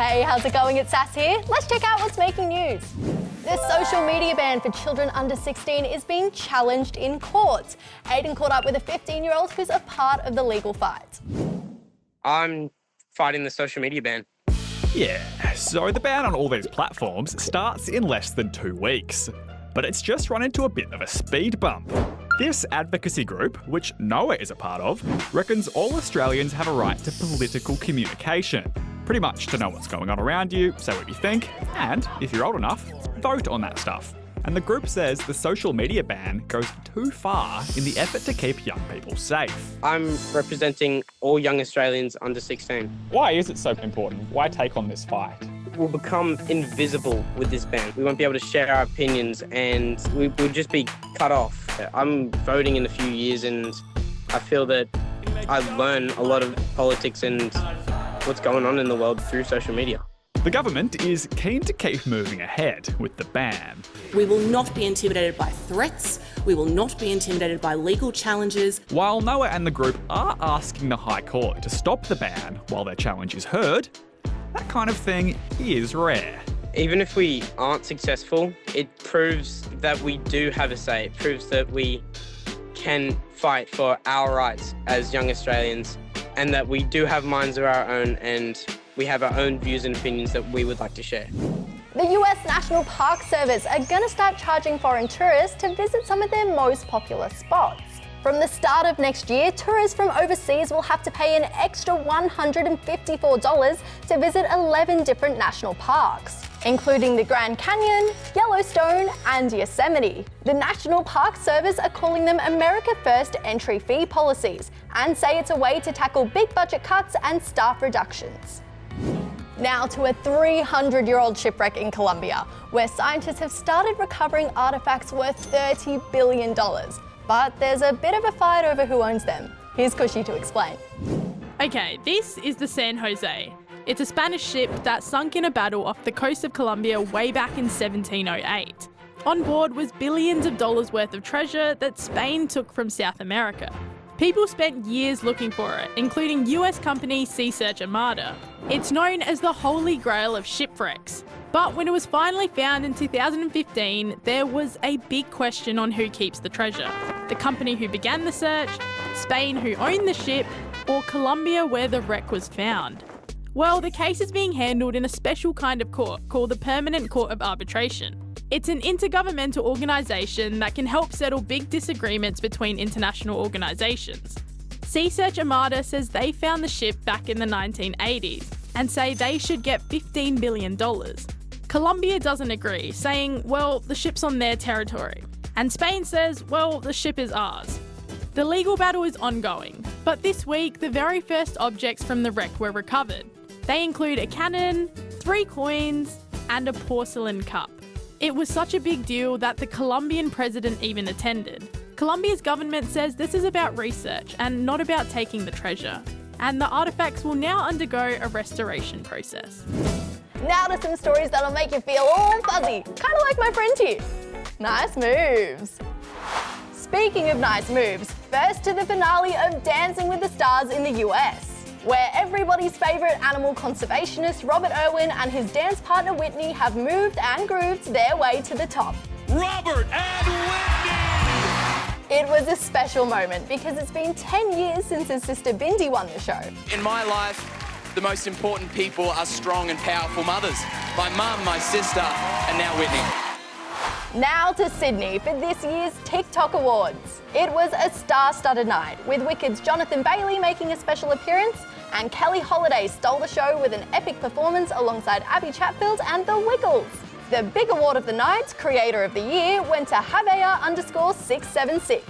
Hey, how's it going? It's Sass here. Let's check out what's making news. The social media ban for children under 16 is being challenged in court. Aiden caught up with a 15-year-old who's a part of the legal fight. I'm fighting the social media ban. Yeah, so the ban on all these platforms starts in less than 2 weeks. But it's just run into a bit of a speed bump. This advocacy group, which Noah is a part of, reckons all Australians have a right to political communication. Pretty much to know what's going on around you, say what you think, and, if you're old enough, vote on that stuff. And the group says the social media ban goes too far in the effort to keep young people safe. I'm representing all young Australians under 16. Why is it so important? Why take on this fight? We'll become invisible with this ban. We won't be able to share our opinions and we'll just be cut off. I'm voting in a few years and I feel that I learn a lot of politics and what's going on in the world through social media. The government is keen to keep moving ahead with the ban. We will not be intimidated by threats. We will not be intimidated by legal challenges. While Noah and the group are asking the High Court to stop the ban while their challenge is heard, that kind of thing is rare. Even if we aren't successful, it proves that we do have a say. It proves that we can fight for our rights as young Australians and that we do have minds of our own and we have our own views and opinions that we would like to share. The US National Park Service are going to start charging foreign tourists to visit some of their most popular spots. From the start of next year, tourists from overseas will have to pay an extra $154 to visit 11 different national parks, including the Grand Canyon, Yellowstone and Yosemite. The National Park Service are calling them America First entry fee policies and say it's a way to tackle big budget cuts and staff reductions. Now to a 300-year-old shipwreck in Colombia, where scientists have started recovering artefacts worth $30 billion. But there's a bit of a fight over who owns them. Here's Cushy to explain. Okay, this is the San Jose. It's a Spanish ship that sunk in a battle off the coast of Colombia way back in 1708. On board was billions of dollars worth of treasure that Spain took from South America. People spent years looking for it, including US company Sea Search Armada. It's known as the Holy Grail of Shipwrecks. But when it was finally found in 2015, there was a big question on who keeps the treasure. The company who began the search, Spain who owned the ship, or Colombia where the wreck was found. Well, the case is being handled in a special kind of court called the Permanent Court of Arbitration. It's an intergovernmental organisation that can help settle big disagreements between international organisations. Sea Search Armada says they found the ship back in the 1980s and say they should get $15 billion. Colombia doesn't agree, saying, well, the ship's on their territory. And Spain says, well, the ship is ours. The legal battle is ongoing, but this week the very first objects from the wreck were recovered. They include a cannon, 3 coins, and a porcelain cup. It was such a big deal that the Colombian President even attended. Colombia's government says this is about research and not about taking the treasure. And the artefacts will now undergo a restoration process. Now to some stories that'll make you feel all fuzzy, kind of like my friend here. Nice moves. Speaking of nice moves, first to the finale of Dancing with the Stars in the US, where everybody's favourite animal conservationist Robert Irwin and his dance partner Whitney have moved and grooved their way to the top. Robert and Whitney! It was a special moment because it's been 10 years since his sister Bindi won the show. In my life, the most important people are strong and powerful mothers. My mum, my sister, and now Whitney. Now to Sydney for this year's TikTok Awards. It was a star-studded night, with Wicked's Jonathan Bailey making a special appearance, and Kelly Holiday stole the show with an epic performance alongside Abby Chatfield and The Wiggles. The big award of the night, Creator of the Year, went to Havea_676.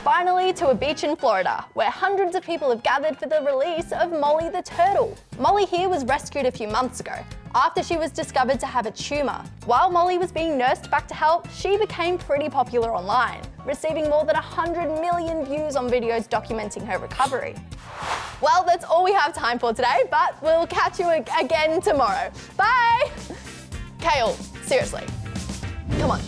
Finally, to a beach in Florida, where hundreds of people have gathered for the release of Molly the turtle. Molly here was rescued a few months ago, after she was discovered to have a tumour. While Molly was being nursed back to health, she became pretty popular online, receiving more than 100 million views on videos documenting her recovery. Well, that's all we have time for today, but we'll catch you again tomorrow. Bye! Kale, seriously, come on.